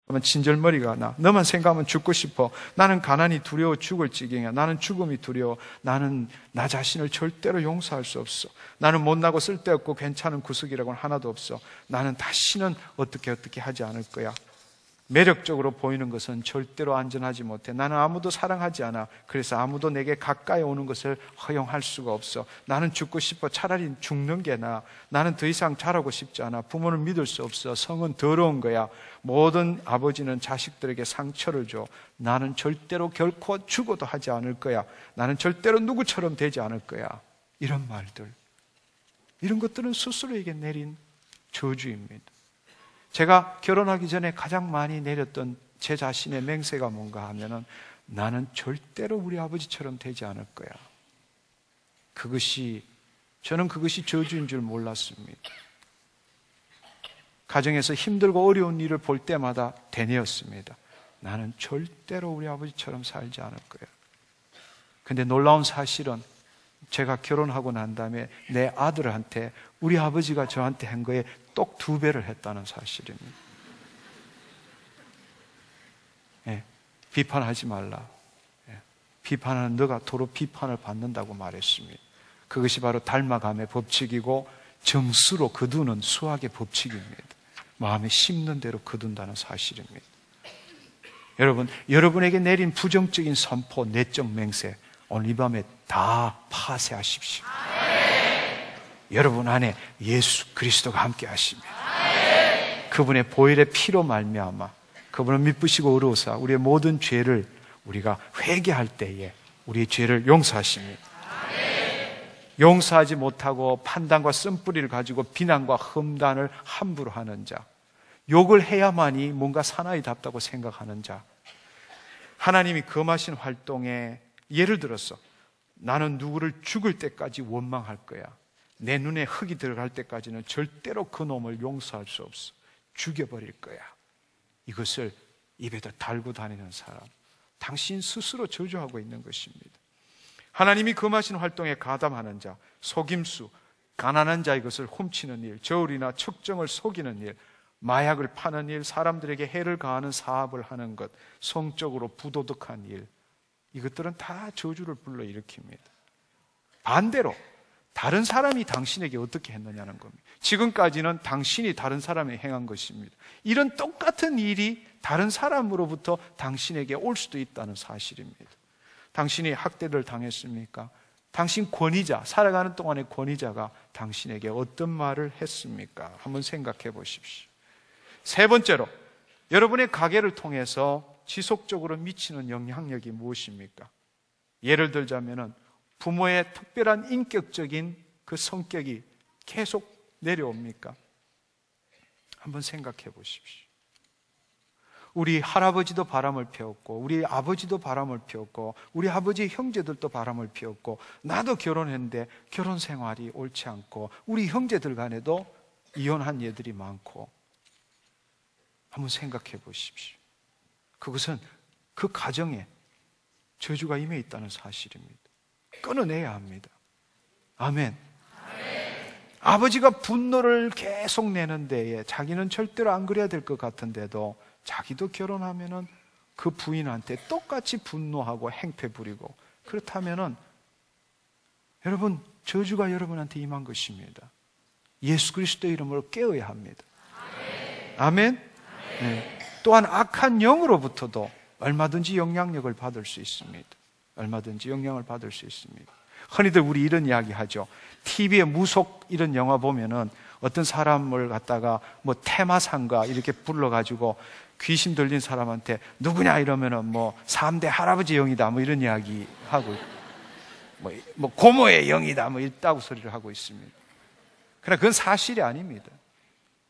그러면 진절머리가 나. 너만 생각하면 죽고 싶어. 나는 가난이 두려워 죽을 지경이야. 나는 죽음이 두려워. 나는 나 자신을 절대로 용서할 수 없어. 나는 못나고 쓸데없고 괜찮은 구석이라고는 하나도 없어. 나는 다시는 어떻게 하지 않을 거야. 매력적으로 보이는 것은 절대로 안전하지 못해. 나는 아무도 사랑하지 않아. 그래서 아무도 내게 가까이 오는 것을 허용할 수가 없어. 나는 죽고 싶어. 차라리 죽는 게 나아. 나는 더 이상 자라고 싶지 않아. 부모를 믿을 수 없어. 성은 더러운 거야. 모든 아버지는 자식들에게 상처를 줘. 나는 절대로 결코 죽어도 하지 않을 거야. 나는 절대로 누구처럼 되지 않을 거야. 이런 말들, 이런 것들은 스스로에게 내린 저주입니다. 제가 결혼하기 전에 가장 많이 내렸던 제 자신의 맹세가 뭔가 하면은 나는 절대로 우리 아버지처럼 되지 않을 거야. 저는 그것이 저주인 줄 몰랐습니다. 가정에서 힘들고 어려운 일을 볼 때마다 되뇌었습니다. 나는 절대로 우리 아버지처럼 살지 않을 거야. 근데 놀라운 사실은 제가 결혼하고 난 다음에 내 아들한테 우리 아버지가 저한테 한 거에 똑 2배를 했다는 사실입니다. 예, 비판하지 말라. 예, 비판하는 너가 도로 비판을 받는다고 말했습니다. 그것이 바로 닮아감의 법칙이고 점수로 거두는 수학의 법칙입니다. 마음에 심는 대로 거둔다는 사실입니다. 여러분, 여러분에게 내린 부정적인 선포, 내적 맹세, 오늘 이 밤에 다 파쇄하십시오. 여러분 안에 예수 그리스도가 함께 하십니다. 그분의 보혈의 피로 말미암아 그분을 미쁘시고 의로우사 우리의 모든 죄를 우리가 회개할 때에 우리의 죄를 용서하십니다. 용서하지 못하고 판단과 쓴뿌리를 가지고 비난과 험단을 함부로 하는 자, 욕을 해야만이 뭔가 사나이답다고 생각하는 자, 하나님이 금하신 활동에 예를 들어서 나는 누구를 죽을 때까지 원망할 거야. 내 눈에 흙이 들어갈 때까지는 절대로 그 놈을 용서할 수 없어. 죽여버릴 거야. 이것을 입에다 달고 다니는 사람, 당신 스스로 저주하고 있는 것입니다. 하나님이 금하신 활동에 가담하는 자, 속임수, 가난한 자의 것을 훔치는 일, 저울이나 측정을 속이는 일, 마약을 파는 일, 사람들에게 해를 가하는 사업을 하는 것, 성적으로 부도덕한 일, 이것들은 다 저주를 불러일으킵니다. 반대로 다른 사람이 당신에게 어떻게 했느냐는 겁니다. 지금까지는 당신이 다른 사람에 행한 것입니다. 이런 똑같은 일이 다른 사람으로부터 당신에게 올 수도 있다는 사실입니다. 당신이 학대를 당했습니까? 당신 권위자, 살아가는 동안의 권위자가 당신에게 어떤 말을 했습니까? 한번 생각해 보십시오. 세 번째로, 여러분의 가계를 통해서 지속적으로 미치는 영향력이 무엇입니까? 예를 들자면은 부모의 특별한 인격적인 그 성격이 계속 내려옵니까? 한번 생각해 보십시오. 우리 할아버지도 바람을 피웠고 우리 아버지도 바람을 피웠고 우리 아버지 형제들도 바람을 피웠고 나도 결혼했는데 결혼 생활이 옳지 않고 우리 형제들 간에도 이혼한 예들이 많고, 한번 생각해 보십시오. 그것은 그 가정에 저주가 임해 있다는 사실입니다. 끊어내야 합니다. 아멘. 아버지가 분노를 계속 내는 데에 자기는 절대로 안 그래야 될 것 같은데도 자기도 결혼하면은 그 부인한테 똑같이 분노하고 행패 부리고, 그렇다면은 여러분, 저주가 여러분한테 임한 것입니다. 예수 그리스도의 이름으로 깨어야 합니다. 아멘. 네. 또한 악한 영으로부터도 얼마든지 영향력을 받을 수 있습니다. 얼마든지 영향을 받을 수 있습니다. 흔히들 우리 이런 이야기 하죠. TV에 무속 이런 영화 보면은 어떤 사람을 갖다가 뭐 테마상가 이렇게 불러가지고 귀신 들린 사람한테 누구냐 이러면은 뭐 3대 할아버지 영이다 뭐 이런 이야기 하고, 뭐 고모의 영이다 뭐 있다고 소리를 하고 있습니다. 그러나 그건 사실이 아닙니다.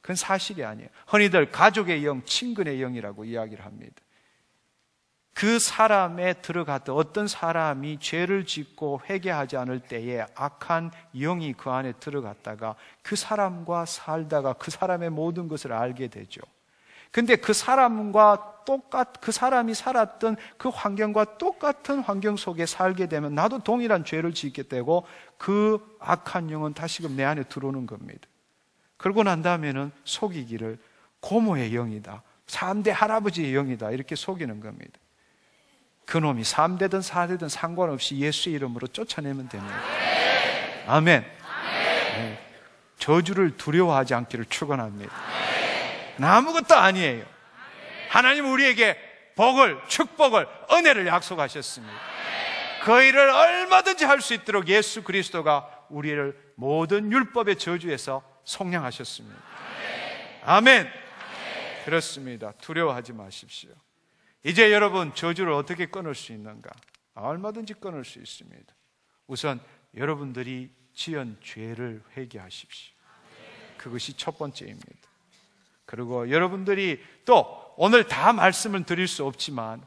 그건 사실이 아니에요. 흔히들 가족의 영, 친근의 영이라고 이야기를 합니다. 그 사람에 들어갔던 어떤 사람이 죄를 짓고 회개하지 않을 때에 악한 영이 그 안에 들어갔다가 그 사람과 살다가 그 사람의 모든 것을 알게 되죠. 근데 그 사람과 그 사람이 살았던 그 환경과 똑같은 환경 속에 살게 되면 나도 동일한 죄를 짓게 되고 그 악한 영은 다시금 내 안에 들어오는 겁니다. 그러고 난 다음에는 속이기를 고모의 영이다, 3대 할아버지의 영이다. 이렇게 속이는 겁니다. 그놈이 3대든 4대든 상관없이 예수의 이름으로 쫓아내면 됩니다. 아멘. 네. 저주를 두려워하지 않기를 축원합니다. 아무것도 아니에요. 하나님은 우리에게 복을, 축복을, 은혜를 약속하셨습니다. 그 일을 얼마든지 할 수 있도록 예수 그리스도가 우리를 모든 율법의 저주에서 속량하셨습니다. 아멘. 그렇습니다. 두려워하지 마십시오. 이제 여러분, 저주를 어떻게 끊을 수 있는가? 얼마든지 끊을 수 있습니다. 우선 여러분들이 지은 죄를 회개하십시오. 그것이 첫 번째입니다. 그리고 여러분들이 또 오늘 다 말씀을 드릴 수 없지만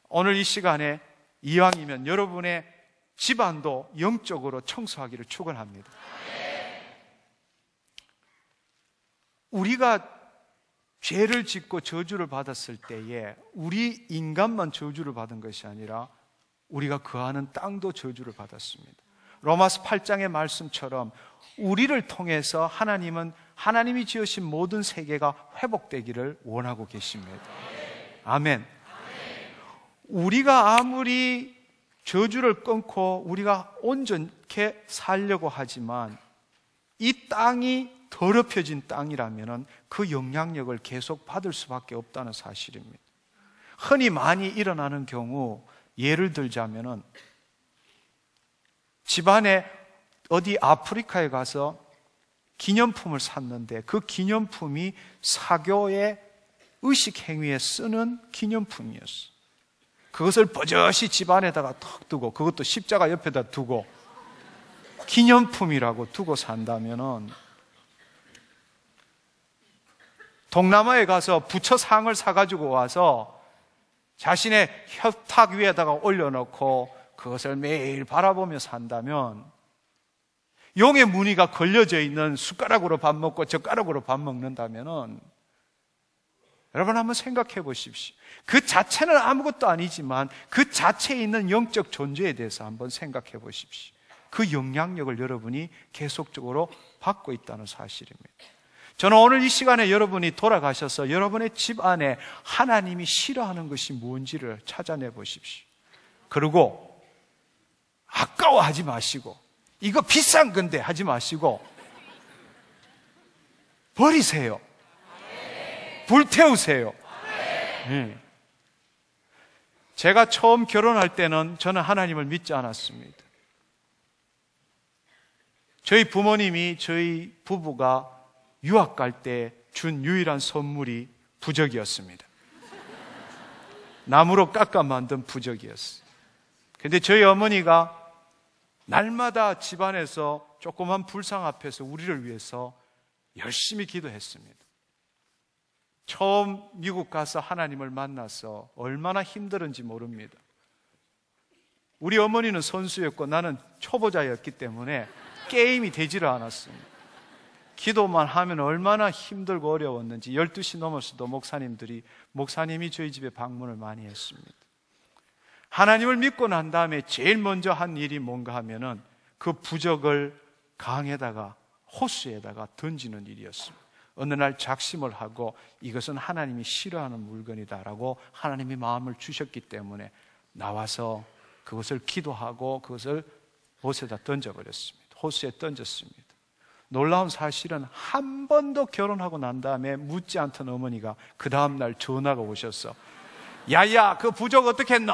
오늘 이 시간에 이왕이면 여러분의 집안도 영적으로 청소하기를 축원합니다. 우리가 죄를 짓고 저주를 받았을 때에 우리 인간만 저주를 받은 것이 아니라 우리가 거하는 땅도 저주를 받았습니다. 로마서 8장의 말씀처럼 우리를 통해서 하나님은 하나님이 지으신 모든 세계가 회복되기를 원하고 계십니다. 아멘. 우리가 아무리 저주를 끊고 우리가 온전케 살려고 하지만 이 땅이 더럽혀진 땅이라면 그 영향력을 계속 받을 수밖에 없다는 사실입니다. 흔히 많이 일어나는 경우 예를 들자면은 집안에 어디 아프리카에 가서 기념품을 샀는데 그 기념품이 사교의 의식 행위에 쓰는 기념품이었어. 그것을 버젓이 집안에다가 턱 두고 그것도 십자가 옆에다 두고 기념품이라고 두고 산다면은 동남아에 가서 부처상을 사가지고 와서 자신의 협탁 위에다가 올려놓고 그것을 매일 바라보며 산다면 용의 무늬가 걸려져 있는 숟가락으로 밥 먹고 젓가락으로 밥 먹는다면은 여러분 한번 생각해 보십시오. 그 자체는 아무것도 아니지만 그 자체에 있는 영적 존재에 대해서 한번 생각해 보십시오. 그 영향력을 여러분이 계속적으로 받고 있다는 사실입니다. 저는 오늘 이 시간에 여러분이 돌아가셔서 여러분의 집 안에 하나님이 싫어하는 것이 뭔지를 찾아내 보십시오. 그리고 아까워하지 마시고 이거 비싼 건데 하지 마시고 버리세요. 불태우세요. 제가 처음 결혼할 때는 저는 하나님을 믿지 않았습니다. 저희 부모님이 저희 부부가 유학 갈 때 준 유일한 선물이 부적이었습니다. 나무로 깎아 만든 부적이었어요. 근데 저희 어머니가 날마다 집안에서 조그만 불상 앞에서 우리를 위해서 열심히 기도했습니다. 처음 미국 가서 하나님을 만나서 얼마나 힘들은지 모릅니다. 우리 어머니는 선수였고 나는 초보자였기 때문에 게임이 되지를 않았습니다. 기도만 하면 얼마나 힘들고 어려웠는지 12시 넘어서도 목사님이 저희 집에 방문을 많이 했습니다. 하나님을 믿고 난 다음에 제일 먼저 한 일이 뭔가 하면은 그 부적을 강에다가 호수에다가 던지는 일이었습니다. 어느 날 작심을 하고 이것은 하나님이 싫어하는 물건이다라고 하나님이 마음을 주셨기 때문에 나와서 그것을 기도하고 그것을 호수에다 던져버렸습니다. 호수에 던졌습니다. 놀라운 사실은 한 번도 결혼하고 난 다음에 묻지 않던 어머니가 그 다음날 전화가 오셨어. 야야, 그 부적 어떻게 했노?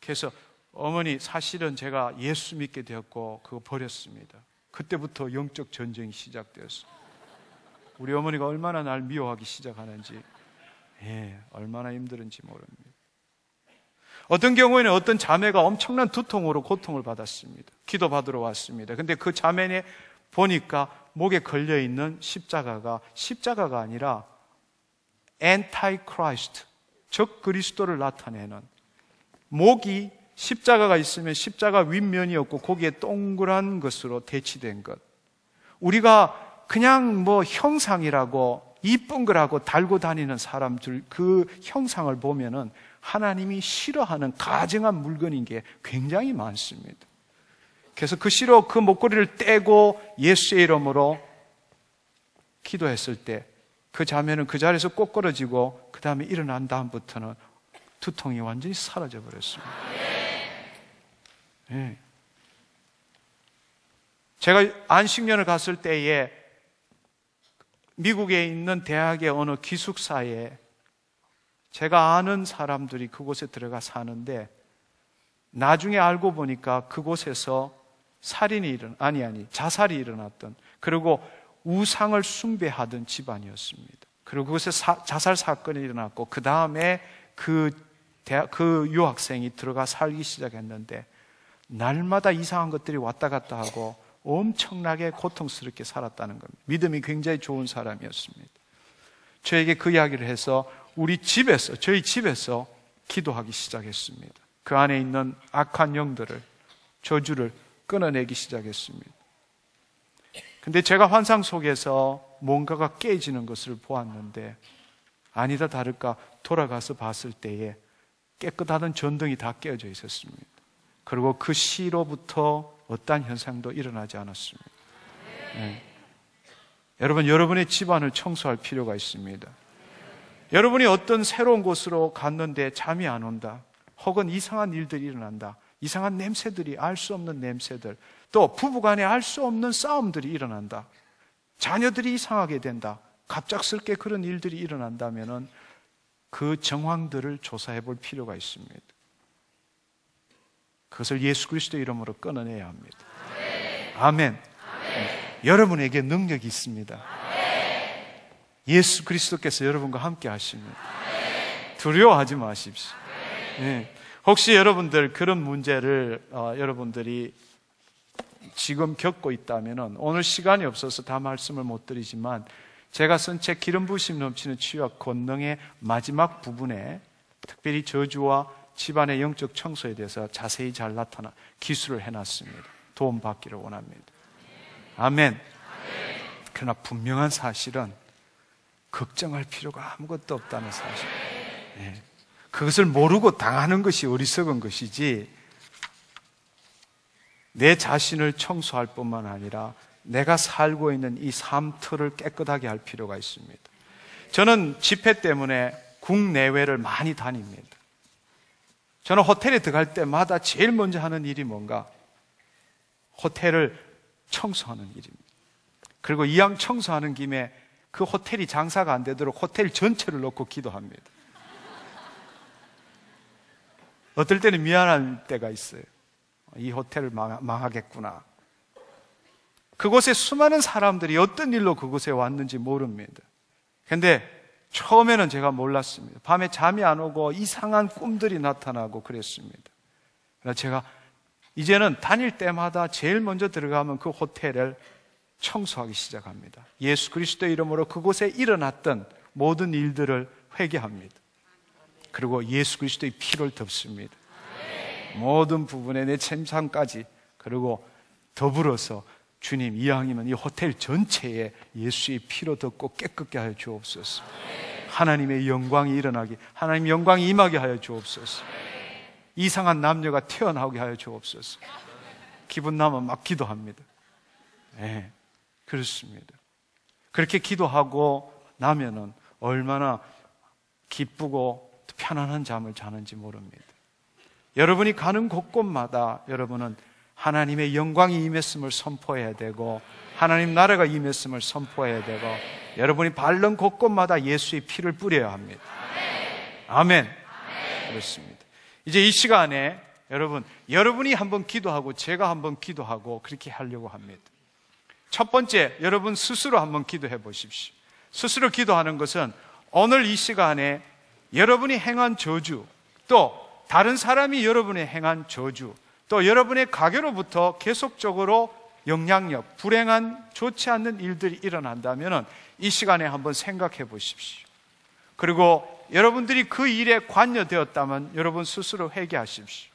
그래서 어머니 사실은 제가 예수 믿게 되었고 그거 버렸습니다. 그때부터 영적 전쟁이 시작되었어요. 우리 어머니가 얼마나 날 미워하기 시작하는지 얼마나 힘들은지 모릅니다. 어떤 경우에는 어떤 자매가 엄청난 두통으로 고통을 받았습니다. 기도받으러 왔습니다. 근데 그 자매에 보니까 목에 걸려있는 십자가가 아니라 Antichrist, 적 그리스도를 나타내는, 목이 십자가가 있으면 십자가 윗면이었고 거기에 동그란 것으로 대치된 것. 우리가 그냥 형상이라고 이쁜 거라고 달고 다니는 사람들 그 형상을 보면은 하나님이 싫어하는 가증한 물건인 게 굉장히 많습니다. 그래서 그 씨로 그 목걸이를 떼고 예수의 이름으로 기도했을 때 그 자매는 그 자리에서 꼬꾸러지고 그 다음에 일어난 다음부터는 두통이 완전히 사라져 버렸습니다. 네. 제가 안식년을 갔을 때에 미국에 있는 대학의 어느 기숙사에 제가 아는 사람들이 그곳에 들어가 사는데 나중에 알고 보니까 그곳에서 자살이 일어났던, 그리고 우상을 숭배하던 집안이었습니다. 그리고 그곳에 자살 사건이 일어났고 그 다음에 그 유학생이 들어가 살기 시작했는데 날마다 이상한 것들이 왔다 갔다 하고 엄청나게 고통스럽게 살았다는 겁니다. 믿음이 굉장히 좋은 사람이었습니다. 저에게 그 이야기를 해서 저희 집에서 기도하기 시작했습니다. 그 안에 있는 악한 영들을, 저주를 끊어내기 시작했습니다. 근데 제가 환상 속에서 뭔가가 깨지는 것을 보았는데 아니다 다를까 돌아가서 봤을 때에 깨끗하던 전등이 다 깨어져 있었습니다. 그리고 그 시로부터 어떠한 현상도 일어나지 않았습니다. 네. 여러분, 여러분의 집안을 청소할 필요가 있습니다. 여러분이 어떤 새로운 곳으로 갔는데 잠이 안 온다, 혹은 이상한 일들이 일어난다, 이상한 냄새들이, 알 수 없는 냄새들, 또 부부간에 알 수 없는 싸움들이 일어난다, 자녀들이 이상하게 된다, 갑작스럽게 그런 일들이 일어난다면 그 정황들을 조사해 볼 필요가 있습니다. 그것을 예수 그리스도의 이름으로 끊어내야 합니다. 아멘. 여러분에게 능력이 있습니다. 예수 그리스도께서 여러분과 함께 하십니다. 두려워하지 마십시오. 네. 혹시 여러분들 그런 문제를 여러분들이 지금 겪고 있다면 오늘 시간이 없어서 다 말씀을 못 드리지만 제가 쓴 책 기름 부으심 넘치는 치유와 권능의 마지막 부분에 특별히 저주와 집안의 영적 청소에 대해서 자세히 잘 나타나 기술을 해놨습니다. 도움 받기를 원합니다. 아멘. 그러나 분명한 사실은 걱정할 필요가 아무것도 없다는 사실. 네. 그것을 모르고 당하는 것이 어리석은 것이지, 내 자신을 청소할 뿐만 아니라 내가 살고 있는 이 삶틀을 깨끗하게 할 필요가 있습니다. 저는 집회 때문에 국내외를 많이 다닙니다. 저는 호텔에 들어갈 때마다 제일 먼저 하는 일이 뭔가? 호텔을 청소하는 일입니다. 그리고 이왕 청소하는 김에 그 호텔이 장사가 안 되도록 호텔 전체를 놓고 기도합니다. 어떨 때는 미안할 때가 있어요. 이 호텔을 망하겠구나. 그곳에 수많은 사람들이 어떤 일로 그곳에 왔는지 모릅니다. 근데 처음에는 제가 몰랐습니다. 밤에 잠이 안 오고 이상한 꿈들이 나타나고 그랬습니다. 그래서 제가 이제는 다닐 때마다 제일 먼저 들어가면 그 호텔을 청소하기 시작합니다. 예수 그리스도의 이름으로 그곳에 일어났던 모든 일들을 회개합니다. 그리고 예수 그리스도의 피를 덮습니다. 모든 부분에 내 책상까지, 그리고 더불어서 주님, 이왕이면 이 호텔 전체에 예수의 피로 덮고 깨끗게 하여 주옵소서. 하나님의 영광이 일어나게, 하나님의 영광이 임하게 하여 주옵소서. 이상한 남녀가 태어나게 하여 주옵소서. 기분 나면 막 기도합니다. 네, 그렇습니다. 그렇게 기도하고 나면은 얼마나 기쁘고 편안한 잠을 자는지 모릅니다. 여러분이 가는 곳곳마다 여러분은 하나님의 영광이 임했음을 선포해야 되고, 하나님 나라가 임했음을 선포해야 되고, 여러분이 밟는 곳곳마다 예수의 피를 뿌려야 합니다. 아멘. 그렇습니다. 이제 이 시간에 여러분이 한번 기도하고 제가 한번 기도하고 그렇게 하려고 합니다. 첫 번째, 여러분 스스로 한번 기도해 보십시오. 스스로 기도하는 것은 오늘 이 시간에 여러분이 행한 저주, 또 다른 사람이 여러분이 행한 저주, 또 여러분의 가게로부터 계속적으로 영향력, 불행한 좋지 않는 일들이 일어난다면 이 시간에 한번 생각해 보십시오. 그리고 여러분들이 그 일에 관여되었다면 여러분 스스로 회개하십시오.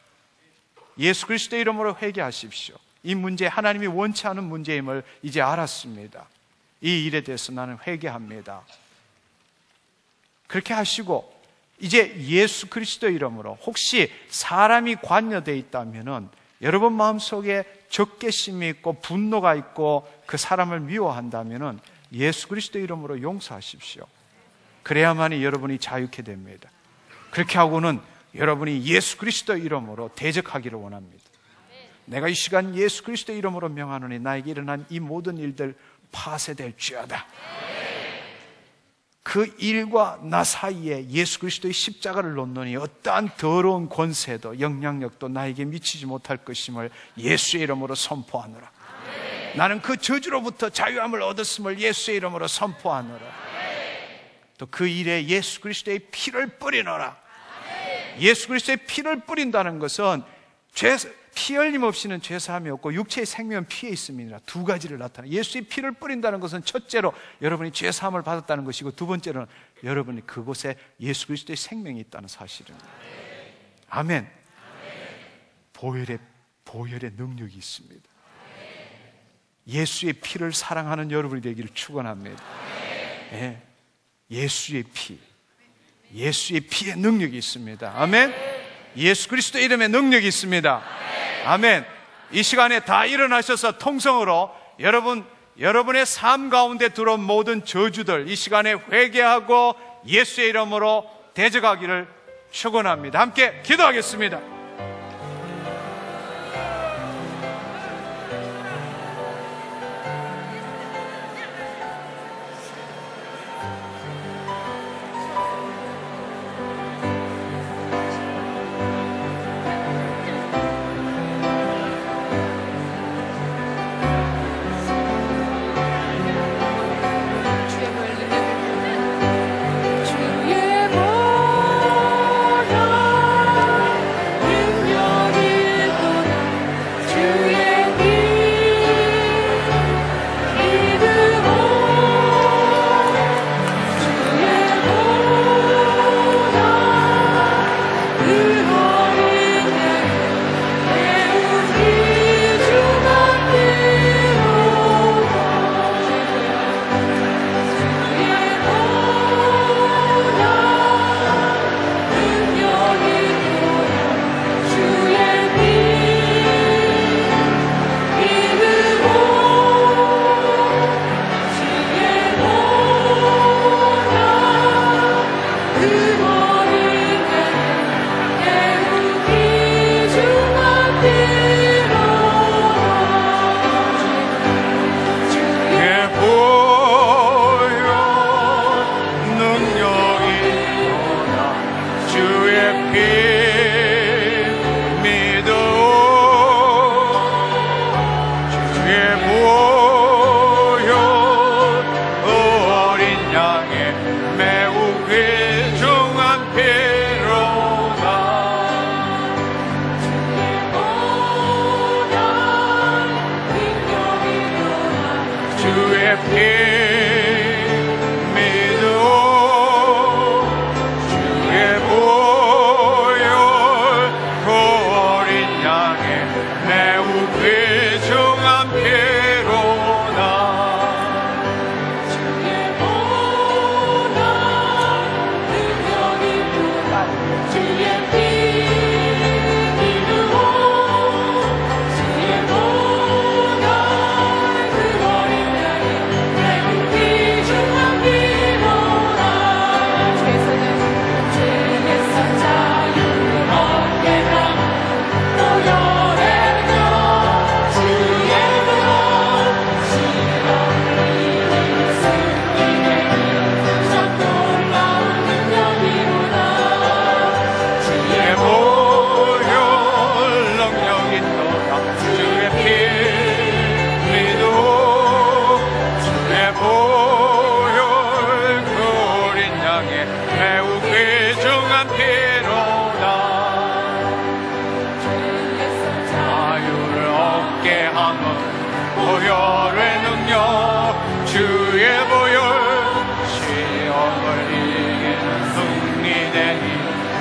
예수 그리스도의 이름으로 회개하십시오. 이 문제, 하나님이 원치 않은 문제임을 이제 알았습니다. 이 일에 대해서 나는 회개합니다. 그렇게 하시고 이제 예수 그리스도의 이름으로 혹시 사람이 관여되어 있다면 여러분 마음속에 적개심이 있고 분노가 있고 그 사람을 미워한다면 예수 그리스도의 이름으로 용서하십시오. 그래야만이 여러분이 자유케 됩니다. 그렇게 하고는 여러분이 예수 그리스도의 이름으로 대적하기를 원합니다. 내가 이 시간 예수 그리스도의 이름으로 명하노니 나에게 일어난 이 모든 일들 파쇄될지어다. 그 일과 나 사이에 예수 그리스도의 십자가를 놓노니 어떠한 더러운 권세도 영향력도 나에게 미치지 못할 것임을 예수의 이름으로 선포하노라. 나는 그 저주로부터 자유함을 얻었음을 예수의 이름으로 선포하노라. 또 그 일에 예수 그리스도의 피를 뿌리노라. 예수 그리스도의 피를 뿌린다는 것은 피 흘림 없이는 죄사함이 없고 육체의 생명은 피에 있음이니라. 두 가지를 나타내. 예수의 피를 뿌린다는 것은 첫째로 여러분이 죄사함을 받았다는 것이고, 두 번째로는 여러분이 그곳에 예수 그리스도의 생명이 있다는 사실입니다. 아멘. 보혈의 능력이 있습니다. 예수의 피를 사랑하는 여러분이 되기를 축원합니다. 예, 예수의 피의 능력이 있습니다. 아멘. 예수 그리스도의 이름에 능력이 있습니다. 아멘. 이 시간에 다 일어나셔서 통성으로 여러분의 삶 가운데 들어온 모든 저주들 이 시간에 회개하고 예수의 이름으로 대적하기를 축원합니다. 함께 기도하겠습니다.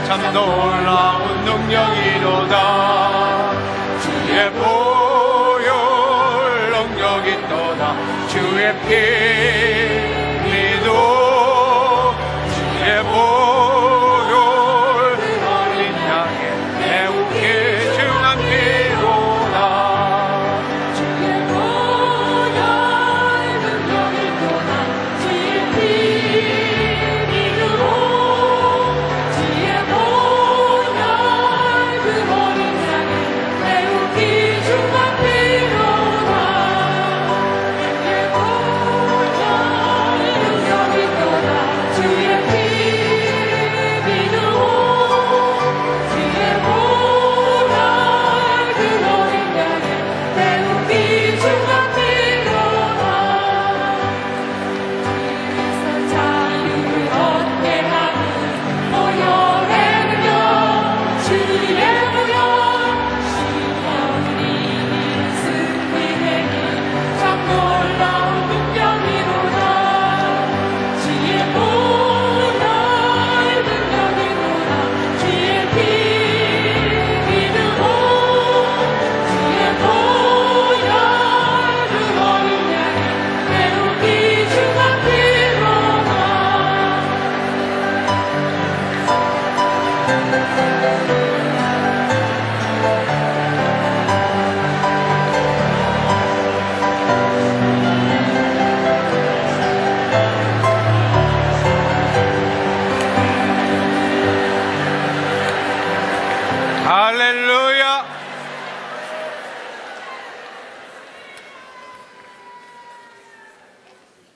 참 놀라운 능력이로다. 주의 보혈 능력이 있도다. 주의 피 믿어 주의 보혈 어린 양의 매우 귀중한 피로다.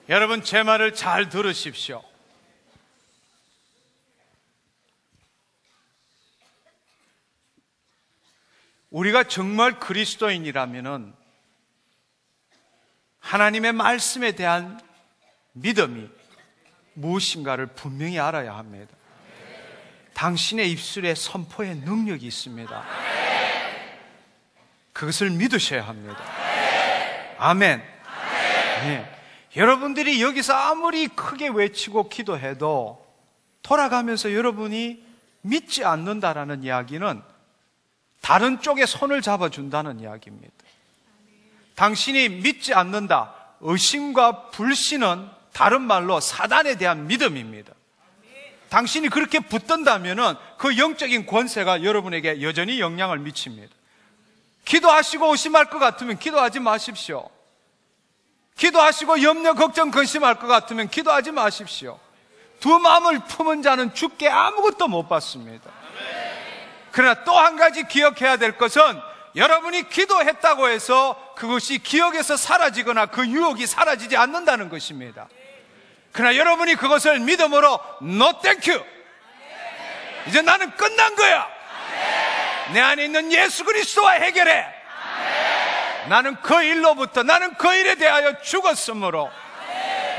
여러분, 제 말을 잘 들으십시오. 우리가 정말 그리스도인이라면은 하나님의 말씀에 대한 믿음이 무엇인가를 분명히 알아야 합니다. 당신의 입술에 선포의 능력이 있습니다. 그것을 믿으셔야 합니다. 아멘. 네. 여러분들이 여기서 아무리 크게 외치고 기도해도 돌아가면서 여러분이 믿지 않는다라는 이야기는 다른 쪽에 손을 잡아준다는 이야기입니다. 당신이 믿지 않는다. 의심과 불신은 다른 말로 사단에 대한 믿음입니다. 당신이 그렇게 붙든다면 그 영적인 권세가 여러분에게 여전히 영향을 미칩니다. 기도하시고 의심할 것 같으면 기도하지 마십시오. 기도하시고 염려, 걱정, 근심할 것 같으면 기도하지 마십시오. 두 마음을 품은 자는 주께 아무것도 못 받습니다. 그러나 또 한 가지 기억해야 될 것은 여러분이 기도했다고 해서 그것이 기억에서 사라지거나 그 유혹이 사라지지 않는다는 것입니다. 그러나 여러분이 그것을 믿음으로 No thank you, 이제 나는 끝난 거야, 내 안에 있는 예수 그리스도와 해결해, 나는 그 일로부터, 나는 그 일에 대하여 죽었으므로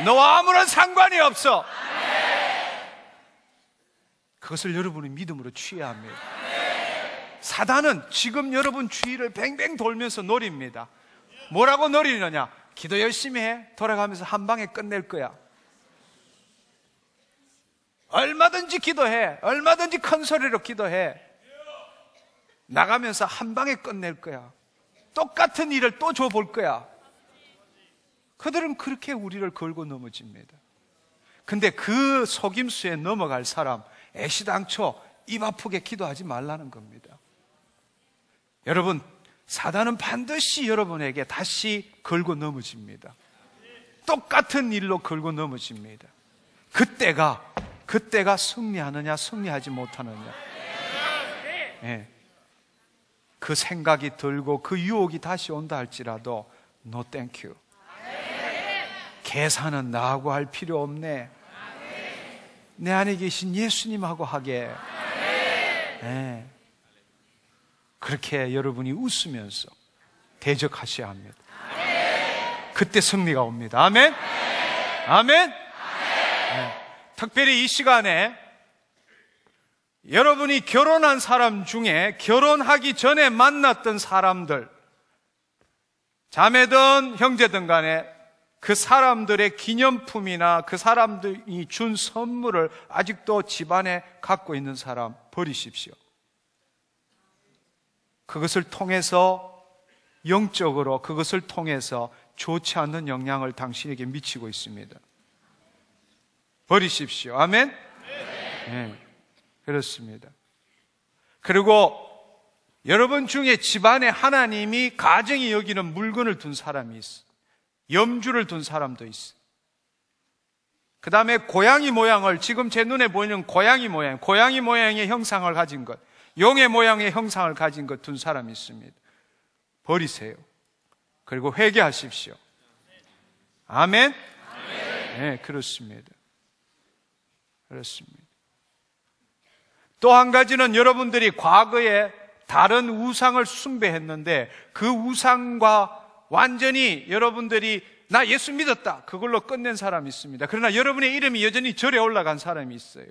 너와 아무런 상관이 없어, 그것을 여러분이 믿음으로 취해야 합니다. 사단은 지금 여러분 주위를 뱅뱅 돌면서 노립니다. 뭐라고 노리느냐? 기도 열심히 해, 돌아가면서 한 방에 끝낼 거야. 얼마든지 기도해, 얼마든지 큰 소리로 기도해, 나가면서 한 방에 끝낼 거야. 똑같은 일을 또 줘볼 거야. 그들은 그렇게 우리를 걸고 넘어집니다. 근데 그 속임수에 넘어갈 사람, 애시당초 입 아프게 기도하지 말라는 겁니다. 여러분, 사단은 반드시 여러분에게 다시 걸고 넘어집니다. 똑같은 일로 걸고 넘어집니다. 그때가 승리하느냐 승리하지 못하느냐, 네. 그 생각이 들고 그 유혹이 다시 온다 할지라도 No thank you, 계산은 나하고 할 필요 없네, 내 안에 계신 예수님하고 하게. 네. 그렇게 여러분이 웃으면서 대적하셔야 합니다. 그때 승리가 옵니다. 아멘. 아멘. 네. 특별히 이 시간에 여러분이 결혼한 사람 중에 결혼하기 전에 만났던 사람들, 자매든 형제든 간에 그 사람들의 기념품이나 그 사람들이 준 선물을 아직도 집안에 갖고 있는 사람 버리십시오. 그것을 통해서 영적으로, 그것을 통해서 좋지 않는 영향을 당신에게 미치고 있습니다. 버리십시오. 아멘? 네, 그렇습니다. 그리고 여러분 중에 집안에 하나님이 가정이 여기는 물건을 둔 사람이 있어. 염주를 둔 사람도 있어. 그 다음에 고양이 모양을, 지금 제 눈에 보이는 고양이 모양의 형상을 가진 것, 용의 모양의 형상을 가진 것 둔 사람이 있습니다. 버리세요. 그리고 회개하십시오. 아멘? 네, 그렇습니다. 그렇습니다. 또 한 가지는 여러분들이 과거에 다른 우상을 숭배했는데 그 우상과 완전히 여러분들이 나 예수 믿었다, 그걸로 끝낸 사람이 있습니다. 그러나 여러분의 이름이 여전히 절에 올라간 사람이 있어요.